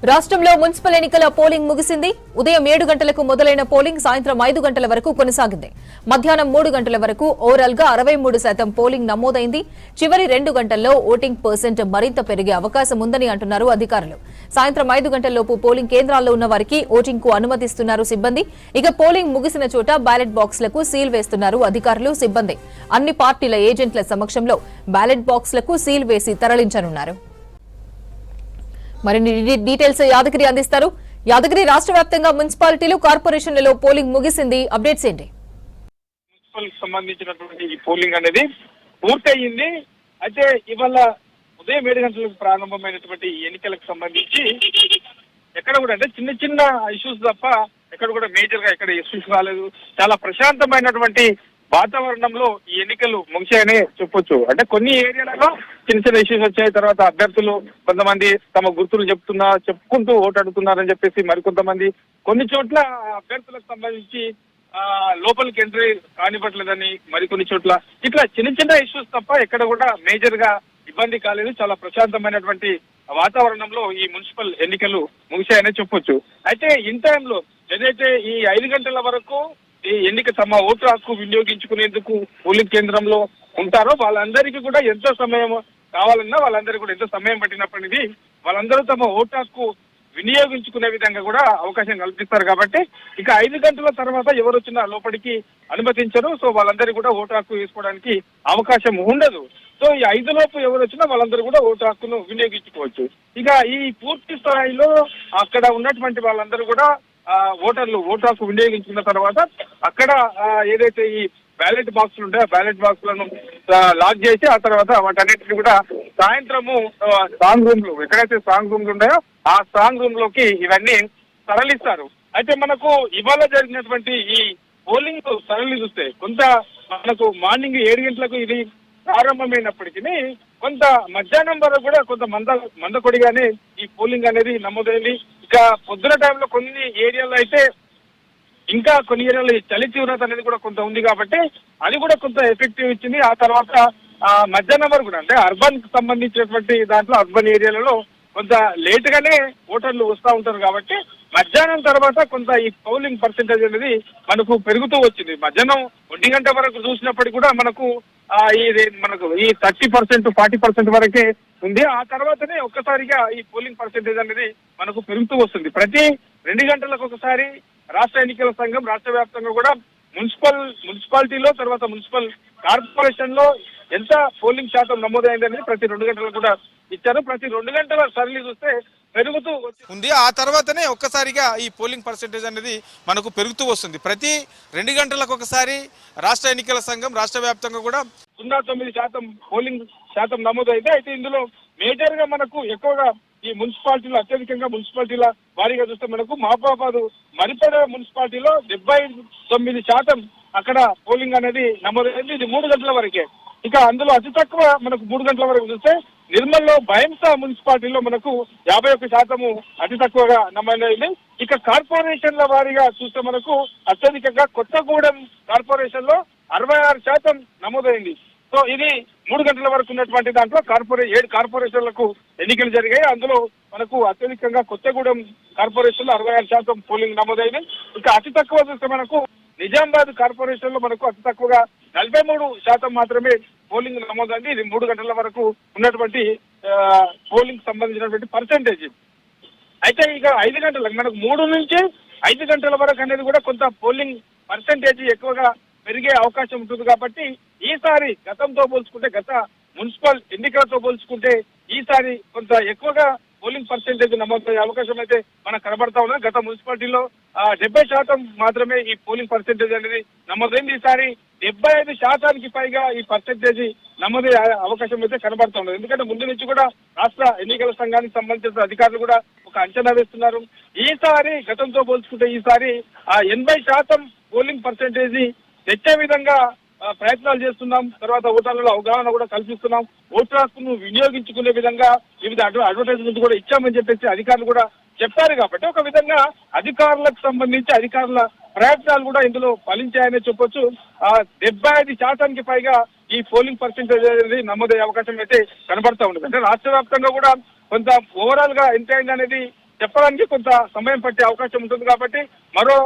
రాష్ట్రంలో మున్సిపల్ ఎన్నికల పోలింగ్ ముగిసింది. ఉదయం 7 గంటలకు మొదలైన పోలింగ్ సాయంత్రం 5 గంటల వరకు కొనసాగింది. మధ్యాహ్నం 3 గంటల వరకు ఓవరాల్ గా 63% పోలింగ్ నమోదైంది. చివరి 2 గంటల్లో ఓటింగ్ పర్సెంట్ మరింత పెరిగే అవకాశం ఉందని అంటున్నారు అధికారులు. సాయంత్రం 5 గంటల్లోపు పోలింగ్ కేంద్రాల్లో ఉన్న వారికి ఓటింగ్ కు అనుమతిస్తున్నారు సిబ్బంది. ఇక పోలింగ్ ముగిసిన చోట బ్యాలెట్ బాక్స్లకు సీల్ వేస్తున్నారు అధికారులు, సిబ్బంది. అన్ని పార్టీల ఏజెంట్ల సమక్షంలో బ్యాలెట్ బాక్స్లకు సీల్ వేసి తరలించనున్నారు. మరిన్ని డీటెయిల్స్ యాదగిరి అందిస్తారు. యాదగిరి, రాష్ట్ర వ్యాప్తంగా మున్సిపాలిటీలు, కార్పొరేషన్లలో పోలింగ్ ముగిసింది. అప్డేట్స్ ఏంటి? మున్సిపల్ సంబంధించినటువంటి ఈ పోలింగ్ అనేది పూర్తయింది. అయితే ఇవాళ ఉదయం 7 గంటలకు ప్రారంభమైనటువంటి ఎన్నికలకు సంబంధించి ఎక్కడ కూడా అంటే చిన్న చిన్న ఇష్యూస్ తప్ప ఎక్కడ కూడా మేజర్ గా ఎక్కడ ఇష్యూస్ రాలేదు. చాలా ప్రశాంతమైనటువంటి వాతావరణంలో ఈ ఎన్నికలు ముగిశాయనే చెప్పొచ్చు. అంటే కొన్ని ఏరియాలలో చిన్న చిన్న ఇష్యూస్ వచ్చాయి. తర్వాత అభ్యర్థులు కొంతమంది తమ గుర్తులు చెప్పుకుంటూ ఓటు అడుగుతున్నారని చెప్పేసి మరికొంతమంది, కొన్ని చోట్ల అభ్యర్థులకు సంబంధించి లోపలికి ఎంట్రీ కానివ్వట్లేదని మరికొన్ని చోట్ల ఇట్లా చిన్న చిన్న ఇష్యూస్ తప్ప ఎక్కడ కూడా మేజర్ గా ఇబ్బంది కాలేదు. చాలా ప్రశాంతమైనటువంటి వాతావరణంలో ఈ మున్సిపల్ ఎన్నికలు ముగిశాయనే చెప్పొచ్చు. అయితే ఇన్ టైంలో ఏదైతే ఈ 5 గంటల వరకు ఈ ఎన్నిక తమ ఓటు హక్కు వినియోగించుకునేందుకు పోలింగ్ కేంద్రంలో ఉంటారో వాళ్ళందరికీ కూడా ఎంత సమయం కావాలన్నా వాళ్ళందరికీ కూడా ఎంత సమయం పట్టినప్పటికీ వాళ్ళందరూ తమ ఓటు హక్కు వినియోగించుకునే విధంగా కూడా అవకాశం కల్పిస్తారు. కాబట్టి ఇక 5 గంటల తర్వాత ఎవరు వచ్చినా లోపలికి అనుమతించరు. సో వాళ్ళందరికీ కూడా ఓటు హక్కు వేసుకోవడానికి అవకాశం ఉండదు. సో ఈ 5 లోపు ఎవరు వచ్చినా వాళ్ళందరూ కూడా ఓటు హక్కును వినియోగించుకోవచ్చు. ఇక ఈ పూర్తి స్థాయిలో అక్కడ ఉన్నటువంటి వాళ్ళందరూ కూడా ఓటర్లు ఓటు హక్కు వినియోగించుకున్న తర్వాత అక్కడ ఏదైతే ఈ బ్యాలెట్ బాక్సులు ఉంటాయో ఆ బ్యాలెట్ బాక్సులను లాక్ చేసి ఆ తర్వాత వాటన్నిటిని కూడా సాయంత్రము స్ట్రాంగ్ రూమ్ లో ఎక్కడైతే స్ట్రాంగ్ రూమ్లు ఉన్నాయో ఆ స్ట్రాంగ్ రూమ్ లోకి ఇవన్నీ తరలిస్తారు. అయితే మనకు ఇవాళ జరిగినటువంటి ఈ పోలింగ్ సరళి చూస్తే కొంత మనకు మార్నింగ్ 7 గంటలకు ఇది ప్రారంభమైనప్పటికీ కొంత మధ్యాహ్నం వరకు కూడా కొంత మందకొడిగానే ఈ పోలింగ్ అనేది నమోదైంది. ఇక పొద్దున టైంలో కొన్ని ఏరియాలో అయితే ఇంకా కొన్ని ఏరియాలో చలి తీవ్రత అనేది కూడా కొంత ఉంది కాబట్టి అది కూడా కొంత ఎఫెక్టివ్ ఇచ్చింది. ఆ తర్వాత మధ్యాహ్నం వరకు కూడా అంటే అర్బన్ కి సంబంధించినటువంటి దాంట్లో అర్బన్ ఏరియాలలో కొంత లేట్ గానే ఓటర్లు వస్తూ ఉంటారు కాబట్టి మధ్యాహ్నం తర్వాత కొంత ఈ పోలింగ్ పర్సెంటేజ్ అనేది మనకు పెరుగుతూ వచ్చింది. మధ్యాహ్నం 1 గంట వరకు చూసినప్పటికీ కూడా మనకు ఈ 30%, 40% వరకే ఉంది. ఆ తర్వాతనే ఒక్కసారిగా ఈ పోలింగ్ పర్సెంటేజ్ అనేది మనకు పెరుగుతూ వస్తుంది. ప్రతి 2 గంటలకు ఒకసారి రాష్ట్ర ఎన్నికల సంఘం రాష్ట్ర వ్యాప్తంగా కూడా మున్సిపాలిటీలో తర్వాత మున్సిపల్ కార్పొరేషన్ లో ఎంత పోలింగ్ శాతం నమోదైంది అనేది ప్రతి 2 గంటలకు కూడా ఇచ్చారు. ప్రతి 2 గంటల సరళి చూస్తే పెరుగుతూ ఉంది. ఆ తర్వాతనే ఒక్కసారిగా ఈ పోలింగ్ పర్సెంటేజ్ అనేది మనకు పెరుగుతూ వస్తుంది. ప్రతి 2 గంటలకు ఒకసారి రాష్ట్ర ఎన్నికల సంఘం రాష్ట్ర వ్యాప్తంగా కూడా 0.9% పోలింగ్ శాతం నమోదైతే అయితే ఇందులో మేజర్ గా మనకు ఎక్కువగా ఈ మున్సిపాలిటీలో అత్యధికంగా మున్సిపాలిటీల వారీగా చూస్తే మనకు మహబూబాబాద్ మరిపేడ మున్సిపాలిటీలో 79% అక్కడ పోలింగ్ అనేది నమోదైంది. ఇది 3 గంటల వరకే. ఇక అందులో అతి తక్కువ మనకు 3 గంటల వరకు చూస్తే నిర్మల్లో భయంసా మున్సిపాలిటీలో మనకు 51% అతి తక్కువగా నమోదైంది. ఇక కార్పొరేషన్ల వారీగా చూస్తే మనకు అత్యధికంగా కొత్తగూడెం కార్పొరేషన్ లో 66% నమోదైంది. సో ఇది 3 గంటల వరకు ఉన్నటువంటి దాంట్లో 7 కార్పొరేషన్లకు ఎన్నికలు జరిగాయి. అందులో మనకు అత్యధికంగా కొత్తగూడెం కార్పొరేషన్ లో 66% పోలింగ్ నమోదైంది. ఇక అతి తక్కువ చూస్తే మనకు నిజామాబాద్ కార్పొరేషన్ లో మనకు అతి తక్కువగా 43% మాత్రమే పోలింగ్ నమోదైంది. ఇది 3 గంటల వరకు ఉన్నటువంటి పోలింగ్ సంబంధించినటువంటి పర్సెంటేజ్. అయితే ఇక 5 గంటలకు మనకు 3 నుంచి 5 గంటల వరకు అనేది కూడా కొంత పోలింగ్ పర్సెంటేజ్ ఎక్కువగా పెరిగే అవకాశం ఉంటుంది. కాబట్టి ఈసారి గతంతో పోల్చుకుంటే గత మున్సిపల్ ఎన్నికలతో పోల్చుకుంటే ఈసారి కొంత ఎక్కువగా పోలింగ్ పర్సెంటేజ్ నమోదయ్యే అవకాశం అయితే మనకు కనబడతా ఉన్నది. గత మున్సిపాలిటీలో 70% మాత్రమే ఈ పోలింగ్ పర్సెంటేజ్ అనేది నమోదైంది. ఈసారి 75% పైగా ఈ పర్సెంటేజ్ నమోదయ్యే అవకాశం అయితే కనబడతా ఉన్నది. ఎందుకంటే ముందు నుంచి కూడా రాష్ట్ర ఎన్నికల సంఘానికి సంబంధించిన అధికారులు కూడా ఒక అంచనా వేస్తున్నారు. ఈసారి గతంతో పోల్చుకుంటే ఈసారి 80% పోలింగ్ పర్సెంటేజ్ తెచ్చే విధంగా ప్రయత్నాలు చేస్తున్నాం. తర్వాత ఓటర్లలో అవగాహన కూడా కల్పిస్తున్నాం. ఓటు హక్కును వినియోగించుకునే విధంగా వివిధ అడ్వర్టైజ్మెంట్ కూడా ఇచ్చామని చెప్పేసి అధికారులు కూడా చెప్పారు. కాబట్టి ఒక విధంగా అధికారులకు సంబంధించి అధికారుల ప్రయత్నాలు కూడా ఇందులో ఫలించాయనే చెప్పొచ్చు. 75% పైగా ఈ పోలింగ్ పర్సెంటేజ్ అనేది నమోదయ్యే అవకాశం అయితే కనబడతా ఉంటుంది. అంటే రాష్ట్ర వ్యాప్తంగా కూడా కొంత ఓవరాల్ గా ఎంత అయింది అనేది చెప్పడానికి కొంత సమయం పట్టే అవకాశం ఉంటుంది. కాబట్టి మరో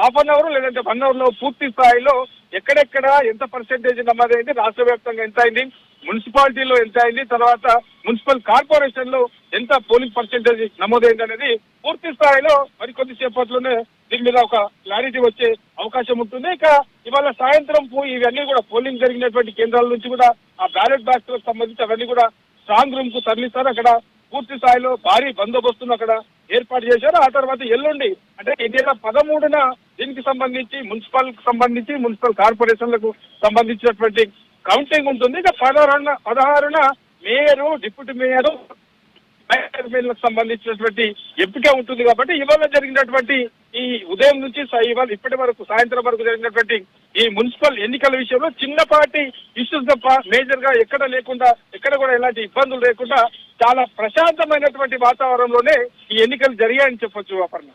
హాఫ్ అన్ అవర్ లేదంటే 1 అవర్ లో పూర్తి స్థాయిలో ఎక్కడెక్కడ ఎంత పర్సెంటేజ్ నమోదైంది, రాష్ట్ర వ్యాప్తంగా ఎంత అయింది, మున్సిపాలిటీలో ఎంత అయింది, తర్వాత మున్సిపల్ కార్పొరేషన్ లో ఎంత పోలింగ్ పర్సెంటేజ్ నమోదైంది అనేది పూర్తి స్థాయిలో మరికొద్ది సేపట్లోనే దీని మీద ఒక క్లారిటీ వచ్చే అవకాశం ఉంటుంది. ఇక ఇవాళ సాయంత్రం ఇవన్నీ కూడా పోలింగ్ జరిగినటువంటి కేంద్రాల నుంచి కూడా ఆ బ్యాలెట్ బాక్స్ లకు సంబంధించి అవన్నీ కూడా స్ట్రాంగ్ రూమ్ కు తరలిస్తారు. అక్కడ పూర్తి స్థాయిలో భారీ బందోబస్తును అక్కడ ఏర్పాటు చేశారు. ఆ తర్వాత ఎల్లుండి అంటే ఈ నెల 13న దీనికి సంబంధించి మున్సిపల్ కార్పొరేషన్లకు సంబంధించినటువంటి కౌంటింగ్ ఉంటుంది. ఇక 16న మేయరు, డిప్యూటీ మేయరు, మేయర్లకు సంబంధించినటువంటి ఎంపిక ఉంటుంది. కాబట్టి ఇవాళ జరిగినటువంటి ఈ ఉదయం నుంచి ఇవాళ ఇప్పటి వరకు సాయంత్రం వరకు జరిగినటువంటి ఈ మున్సిపల్ ఎన్నికల విషయంలో చిన్నపాటి ఇష్యూస్ తప్ప మేజర్ గా ఎక్కడ కూడా ఎలాంటి ఇబ్బందులు లేకుండా చాలా ప్రశాంతమైనటువంటి వాతావరణంలోనే ఈ ఎన్నికలు జరిగాయని చెప్పొచ్చు. అపర్ణ.